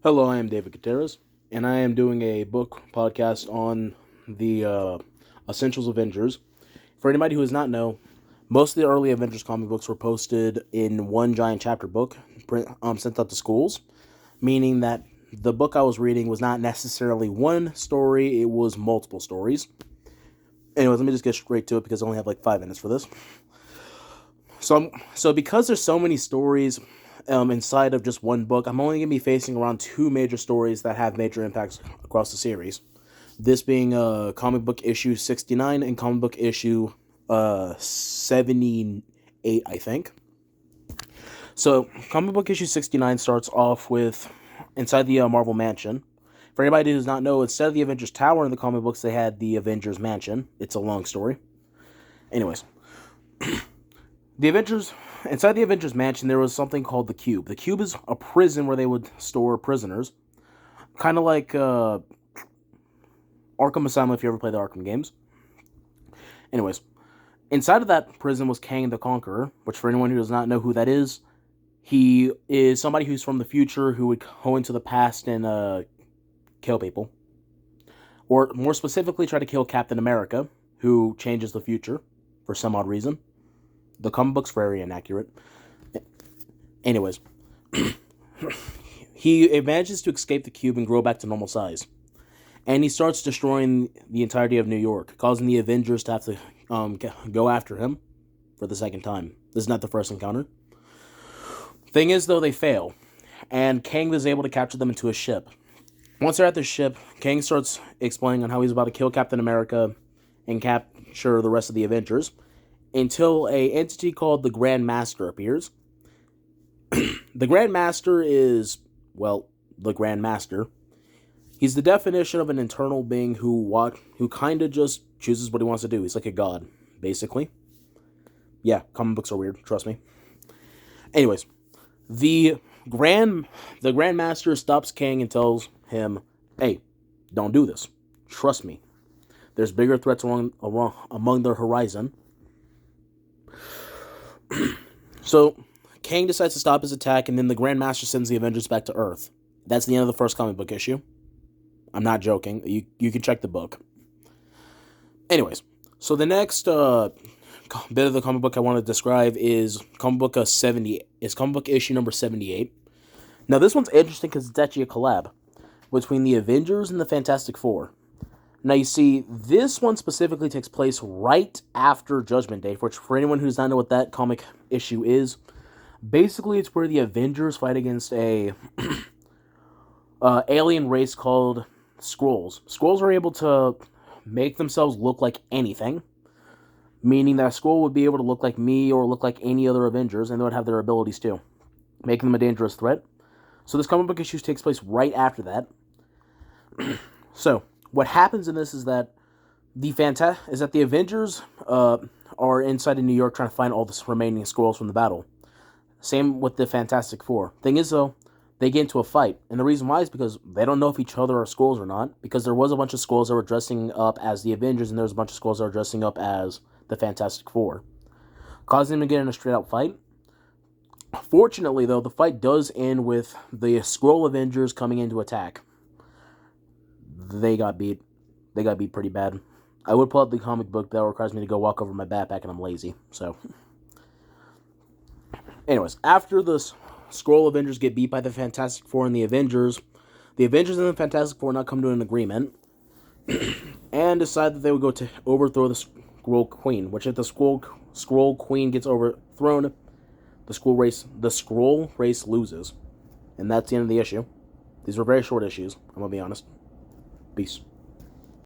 Hello, I am David Gutierrez, and I am doing a book podcast on the Essentials Avengers. For anybody who does not know, most of the early Avengers comic books were posted in one giant chapter book, sent out to schools, meaning that the book I was reading was not necessarily one story, it was multiple stories. Anyways, let me just get straight to it because I only have like 5 minutes for this. So because there's so many stories inside of just one book, I'm only going to be facing around two major stories that have major impacts across the series. This being comic book issue 69 and comic book issue 78, I think. So, comic book issue 69 starts off with inside the Marvel Mansion. For anybody who does not know, instead of the Avengers Tower in the comic books, they had the Avengers Mansion. It's a long story. Anyways, inside the Avengers Mansion, there was something called the Cube. The Cube is a prison where they would store prisoners, kind of like Arkham Asylum if you ever play the Arkham games. Anyways, inside of that prison was Kang the Conqueror, which for anyone who does not know who that is, he is somebody who's from the future who would go into the past and kill people. Or more specifically, try to kill Captain America, who changes the future for some odd reason. The comic book's very inaccurate. Anyways, he manages to escape the cube and grow back to normal size. And he starts destroying the entirety of New York, causing the Avengers to have to go after him for the second time. This is not the first encounter. Thing is, though, they fail. And Kang is able to capture them into a ship. Once they're at the ship, Kang starts explaining on how he's about to kill Captain America and capture the rest of the Avengers, until a entity called the Grand Master appears. The Grand Master is, well, the Grand Master. He's the definition of an internal being who kind of just chooses what he wants to do. He's like a god, basically. Yeah, comic books are weird, trust me. Anyways, the Grand Master stops Kang and tells him, hey, don't do this. Trust me. There's bigger threats among the horizon. So, Kang decides to stop his attack, and then the Grand Master sends the Avengers back to Earth. That's the end of the first comic book issue. I'm not joking. You can check the book. Anyways, so the next bit of the comic book I want to describe is comic book issue number 78. Now, this one's interesting because it's actually a collab between the Avengers and the Fantastic Four. Now, you see, this one specifically takes place right after Judgment Day, which, for anyone who does not know what that comic issue is, basically it's where the Avengers fight against a alien race called Skrulls. Skrulls are able to make themselves look like anything, meaning that a Skrull would be able to look like me or look like any other Avengers, and they would have their abilities too, making them a dangerous threat. So this comic book issue takes place right after that. So, what happens in this is that the Avengers are inside of New York trying to find all the remaining Skrulls from the battle. Same with the Fantastic Four. Thing is, though, they get into a fight, and the reason why is because they don't know if each other are Skrulls or not, because there was a bunch of Skrulls that were dressing up as the Avengers, and there was a bunch of Skrulls that were dressing up as the Fantastic Four, causing them to get in a straight-out fight. Fortunately, though, the fight does end with the Skrull Avengers coming in to attack. They got beat. They got beat pretty bad. I would pull out the comic book, but that requires me to go walk over my backpack, and I'm lazy. So, anyways, after the Skrull Avengers get beat by the Fantastic Four and the Avengers and the Fantastic Four now come to an agreement and decide that they would go to overthrow the Skrull Queen. Which, if the Skrull Queen gets overthrown, the Skrull race loses, and that's the end of the issue. These were very short issues. I'm gonna be honest. Peace.